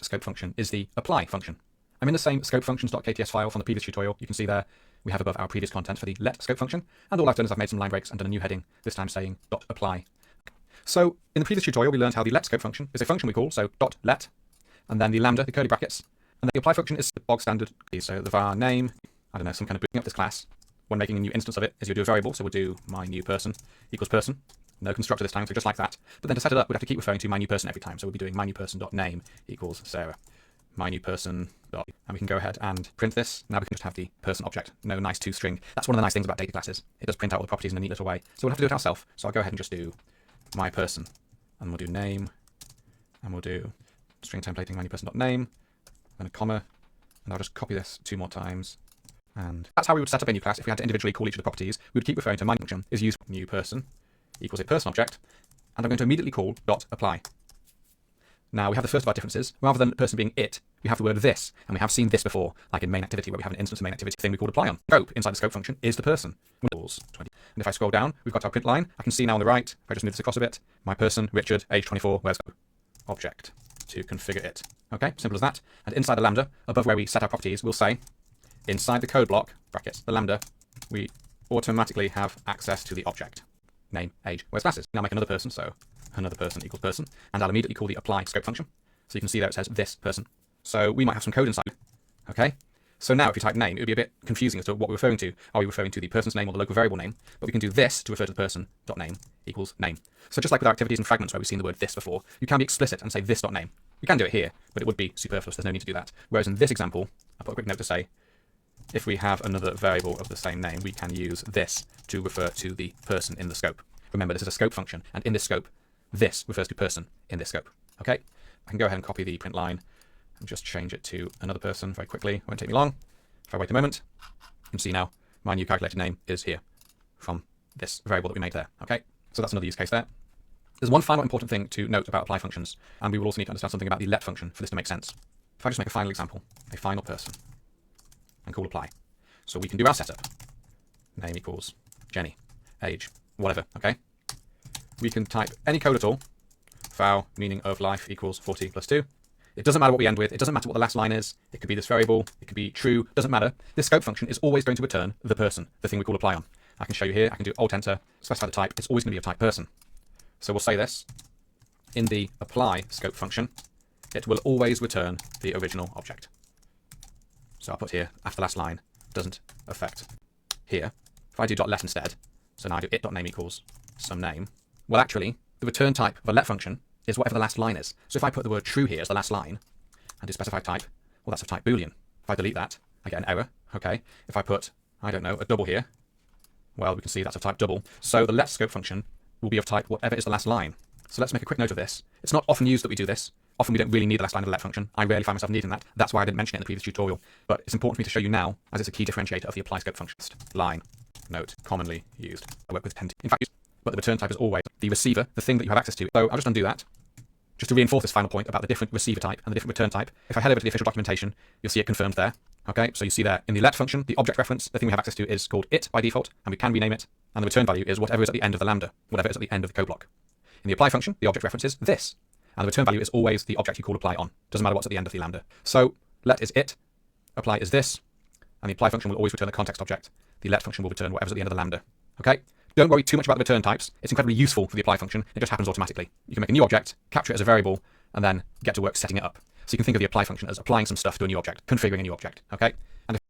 scope function is the apply function. I'm in the same scope functions.kts file from the previous tutorial. You can see there we have above our previous content for the let scope function. And all I've done is I've made some line breaks and done a new heading, this time saying .apply. So in the previous tutorial, we learned how the let scope function is a function we call, so .let, and then the lambda, the curly brackets, and then the apply function is the bog standard. So the var name, I don't know, some kind of booting up this class. When making a new instance of it is you'll do a variable, so we'll do my new person equals person. No constructor this time, so just like that. But then to set it up, we'd have to keep referring to my new person every time. So we'll be doing my new person.name equals Sarah. My new person dot, and we can go ahead and print this. Now we can just have the person object, no nice to string. That's one of the nice things about data classes. It does print out all the properties in a neat little way. So we'll have to do it ourselves. So I'll go ahead and just do my person, and we'll do name, and we'll do string templating my new person.name, then a comma, and I'll just copy this 2 more times. And that's how we would set up a new class if we had to individually call each of the properties. We would keep referring to my function is use new person equals a person object, and I'm going to immediately call .apply. Now we have the first of our differences. Rather than the person being it, we have the word this, and we have seen this before, like in main activity where we have an instance of main activity thing we call apply on. Scope inside the scope function is the person. And if I scroll down, we've got our print line. I can see now on the right, if I just move this across a bit, my person, Richard, age 24, where's object to configure it. Okay, simple as that. And inside the lambda, above where we set our properties, we'll say inside the code block, brackets, the lambda, we automatically have access to the object. Name, age, where's classes. Now make another person, so another person equals person, and I'll immediately call the apply scope function. So you can see there it says this person. So we might have some code inside. Okay, so now if you type name, it would be a bit confusing as to what we're referring to. Are we referring to the person's name or the local variable name? But we can do this to refer to the person.name equals name. So just like with our activities and fragments where we've seen the word this before, you can be explicit and say this.name. We can do it here, but it would be superfluous. There's no need to do that. Whereas in this example, I'll put a quick note to say, if we have another variable of the same name, we can use this to refer to the person in the scope. Remember, this is a scope function, and in this scope, this refers to person in this scope. Okay, I can go ahead and copy the print line and just change it to another person very quickly. It won't take me long. If I wait a moment, you can see now my new calculated name is here from this variable that we made there. Okay, so that's another use case there. There's one final important thing to note about apply functions, and we will also need to understand something about the let function for this to make sense. If I just make a final example, a final person, and call apply. So we can do our setup. Name equals Jenny, age, whatever, okay? We can type any code at all. Val, meaning of life equals 40 plus 2. It doesn't matter what we end with. It doesn't matter what the last line is. It could be this variable. It could be true. Doesn't matter. This scope function is always going to return the person, the thing we call apply on. I can show you here. I can do Alt-Enter, specify the type. It's always going to be of type person. So we'll say this. In the apply scope function, it will always return the original object. So I'll put here, after the last line, doesn't affect here. If I do .let instead, so now I do it.name equals some name, well actually, the return type of a let function is whatever the last line is. So if I put the word true here as the last line, and do specify type, well that's of type boolean. If I delete that, I get an error, okay. If I put, I don't know, a double here, well we can see that's of type double. So the let scope function will be of type whatever is the last line. So let's make a quick note of this. It's not often used that we do this. Often we don't really need the last line of the let function. I rarely find myself needing that. That's why I didn't mention it in the previous tutorial. But it's important for me to show you now, as it's a key differentiator of the apply scope function. Line, note, commonly used. I work with tend to, in fact, but the return type is always the receiver, the thing that you have access to. So I'll just undo that. Just to reinforce this final point about the different receiver type and the different return type. If I head over to the official documentation, you'll see it confirmed there. Okay, so you see there in the let function, the object reference, the thing we have access to is called it by default, and we can rename it. And the return value is whatever is at the end of the lambda, whatever is at the end of the code block. In the apply function, the object reference is this. And the return value is always the object you call apply on. Doesn't matter what's at the end of the lambda. So let is it, apply is this, and the apply function will always return the context object. The let function will return whatever's at the end of the lambda. Okay? Don't worry too much about the return types. It's incredibly useful for the apply function. It just happens automatically. You can make a new object, capture it as a variable, and then get to work setting it up. So you can think of the apply function as applying some stuff to a new object, configuring a new object. Okay? And if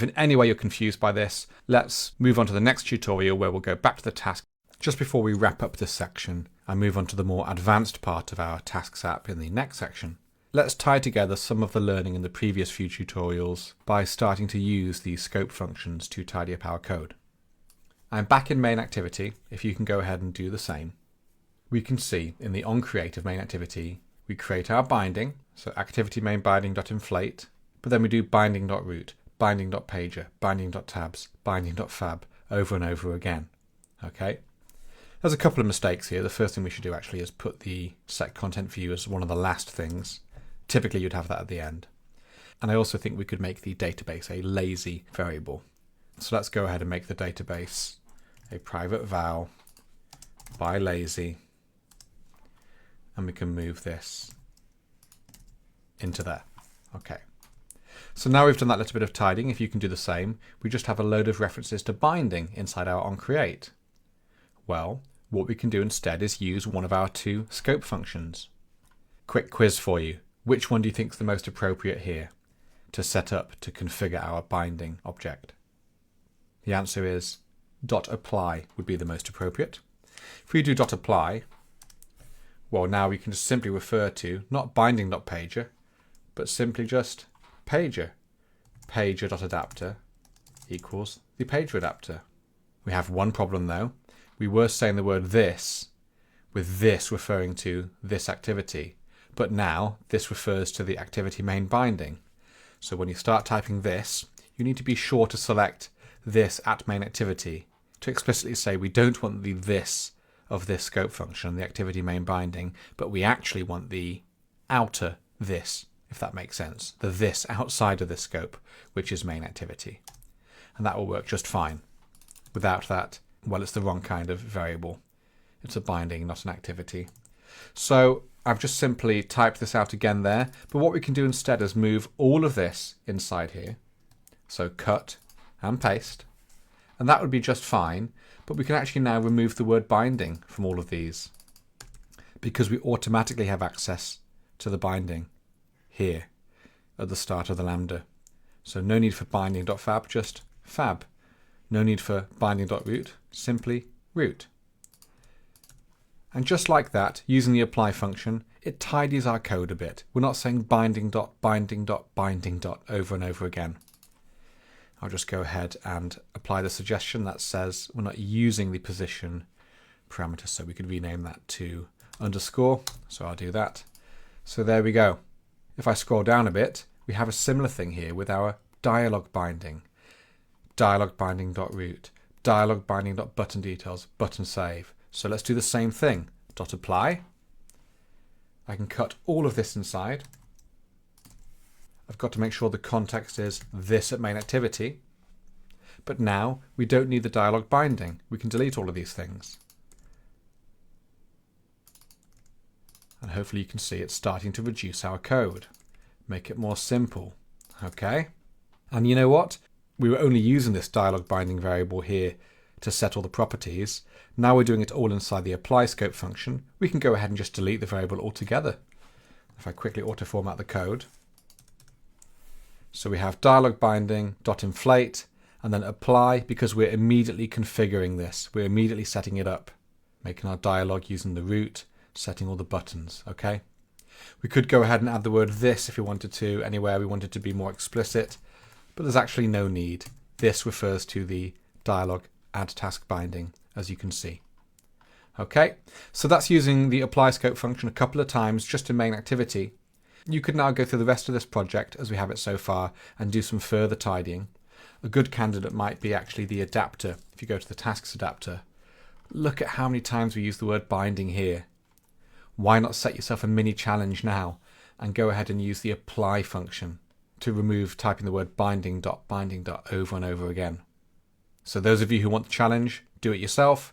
in any way you're confused by this, let's move on to the next tutorial where we'll go back to the task. Just before we wrap up this section and move on to the more advanced part of our tasks app in the next section, let's tie together some of the learning in the previous few tutorials by starting to use these scope functions to tidy up our code. I'm back in main activity. If you can go ahead and do the same. We can see in the onCreate of main activity, we create our binding, so activity main binding.inflate, but then we do binding.root, binding.pager, binding.tabs, binding.fab over and over again. Okay? There's a couple of mistakes here. The first thing we should do actually is put the set content view as one of the last things. Typically you'd have that at the end. And I also think we could make the database a lazy variable. So let's go ahead and make the database a private val by lazy. And we can move this into there. Okay. So now we've done that little bit of tidying. If you can do the same, we just have a load of references to binding inside our onCreate. Well, what we can do instead is use one of our two scope functions. Quick quiz for you. Which one do you think is the most appropriate here to set up to configure our binding object? The answer is .apply would be the most appropriate. If we do .apply, well, now we can just simply refer to not binding.pager, but simply just pager. Pager.adapter equals the pager adapter. We have one problem though. We were saying the word this, with this referring to this activity, but now this refers to the activity main binding. So when you start typing this, you need to be sure to select this at main activity to explicitly say we don't want the this of this scope function, the activity main binding, but we actually want the outer this, if that makes sense, the this outside of this scope, which is main activity. And that will work just fine. Without that, well, it's the wrong kind of variable. It's a binding, not an activity. So I've just simply typed this out again there, but what we can do instead is move all of this inside here. So cut and paste, and that would be just fine, but we can actually now remove the word binding from all of these because we automatically have access to the binding here at the start of the Lambda. So no need for binding.fab, just fab. No need for binding.root, simply root. And just like that, using the apply function, it tidies our code a bit. We're not saying binding.binding.binding. Over and over again. I'll just go ahead and apply the suggestion that says we're not using the position parameter, so we could rename that to underscore. So I'll do that. So there we go. If I scroll down a bit, we have a similar thing here with our dialog binding. Dialog binding.root, dialog binding.button details, button save. So let's do the same thing. .apply. I can cut all of this inside. I've got to make sure the context is this at main activity. But now we don't need the dialog binding. We can delete all of these things. And hopefully you can see it's starting to reduce our code. Make it more simple. Okay? And you know what? We were only using this dialog binding variable here to set all the properties. Now we're doing it all inside the apply scope function. We can go ahead and just delete the variable altogether. If I quickly auto format the code. So we have dialog binding .inflate and then apply because we're immediately configuring this. We're immediately setting it up, making our dialog using the root, setting all the buttons. Okay. We could go ahead and add the word this if we wanted to, anywhere we wanted to be more explicit, but there's actually no need. This refers to the dialog add task binding, as you can see. Okay, so that's using the apply scope function a couple of times just in main activity. You could now go through the rest of this project as we have it so far and do some further tidying. A good candidate might be actually the adapter. If you go to the tasks adapter, look at how many times we use the word binding here. Why not set yourself a mini challenge now and go ahead and use the apply function to remove typing the word binding.binding. Over and over again. So those of you who want the challenge, do it yourself.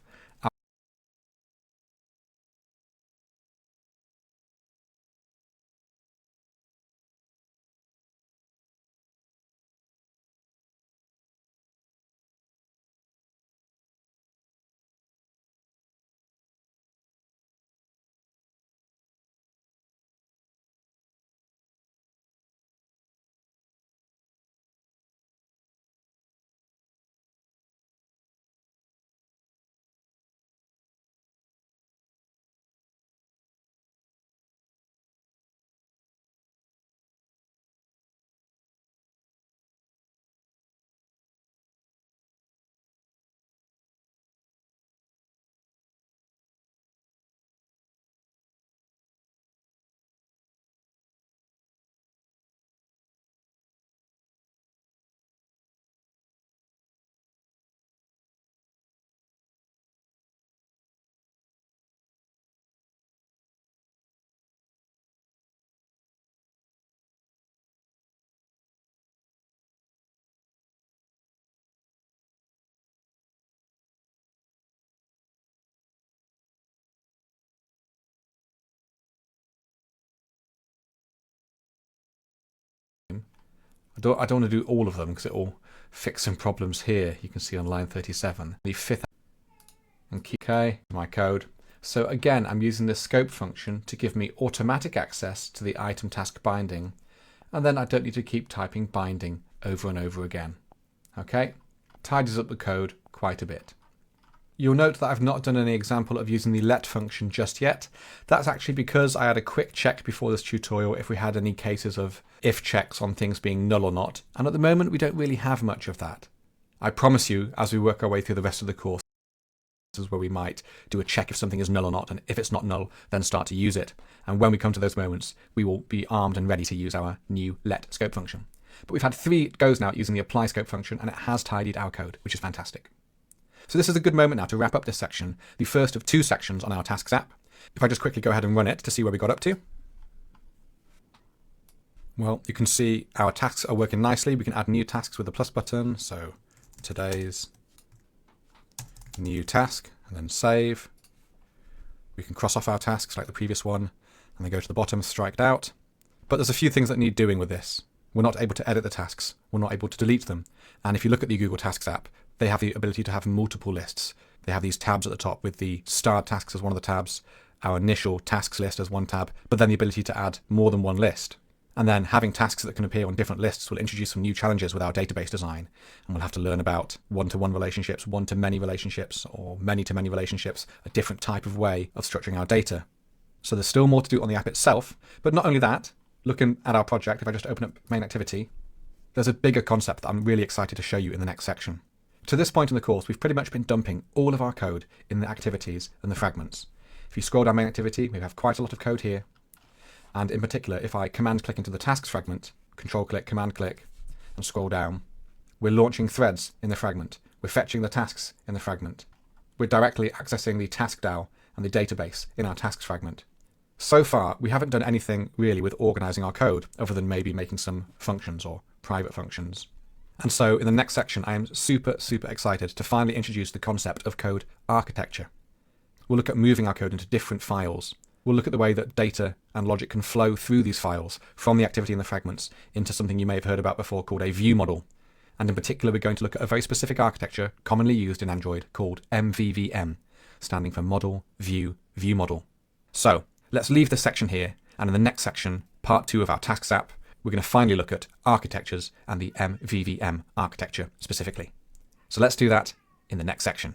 I don't want to do all of them because it will fix some problems here. You can see on line 37. The fifth and key OK, my code. So again, I'm using the scope function to give me automatic access to the item task binding, and then I don't need to keep typing binding over and over again. Okay, tidies up the code quite a bit. You'll note that I've not done any example of using the let function just yet. That's actually because I had a quick check before this tutorial if we had any cases of if checks on things being null or not, and at the moment we don't really have much of that. I promise you, as we work our way through the rest of the course, this is where we might do a check if something is null or not, and if it's not null, then start to use it. And when we come to those moments, we will be armed and ready to use our new let scope function. But we've had 3 goes now using the apply scope function, and it has tidied our code, which is fantastic. So this is a good moment now to wrap up this section, the first of 2 sections on our tasks app. If I just quickly go ahead and run it to see where we got up to. Well, you can see our tasks are working nicely. We can add new tasks with the plus button. So today's new task, and then save. We can cross off our tasks like the previous one, and then go to the bottom, striked out. But there's a few things that need doing with this. We're not able to edit the tasks. We're not able to delete them. And if you look at the Google Tasks app, they have the ability to have multiple lists. They have these tabs at the top with the starred tasks as one of the tabs, our initial tasks list as one tab, but then the ability to add more than one list. And then having tasks that can appear on different lists will introduce some new challenges with our database design. And we'll have to learn about one-to-one relationships, one-to-many relationships, or many-to-many relationships, a different type of way of structuring our data. So there's still more to do on the app itself. But not only that, looking at our project, if I just open up main activity, there's a bigger concept that I'm really excited to show you in the next section. To this point in the course, we've pretty much been dumping all of our code in the activities and the fragments. If you scroll down main activity, we have quite a lot of code here. And in particular, if I command click into the tasks fragment, control click, command click, and scroll down, we're launching threads in the fragment. We're fetching the tasks in the fragment. We're directly accessing the task DAO and the database in our tasks fragment. So far, we haven't done anything really with organizing our code, other than maybe making some functions or private functions. And so in the next section, I am super excited to finally introduce the concept of code architecture. We'll look at moving our code into different files. We'll look at the way that data and logic can flow through these files from the activity in the fragments into something you may have heard about before called a view model. And in particular, we're going to look at a very specific architecture commonly used in Android called MVVM, standing for Model View View Model. So let's leave this section here, and in the next section, part 2 of our tasks app, we're going to finally look at architectures and the MVVM architecture specifically. So let's do that in the next section.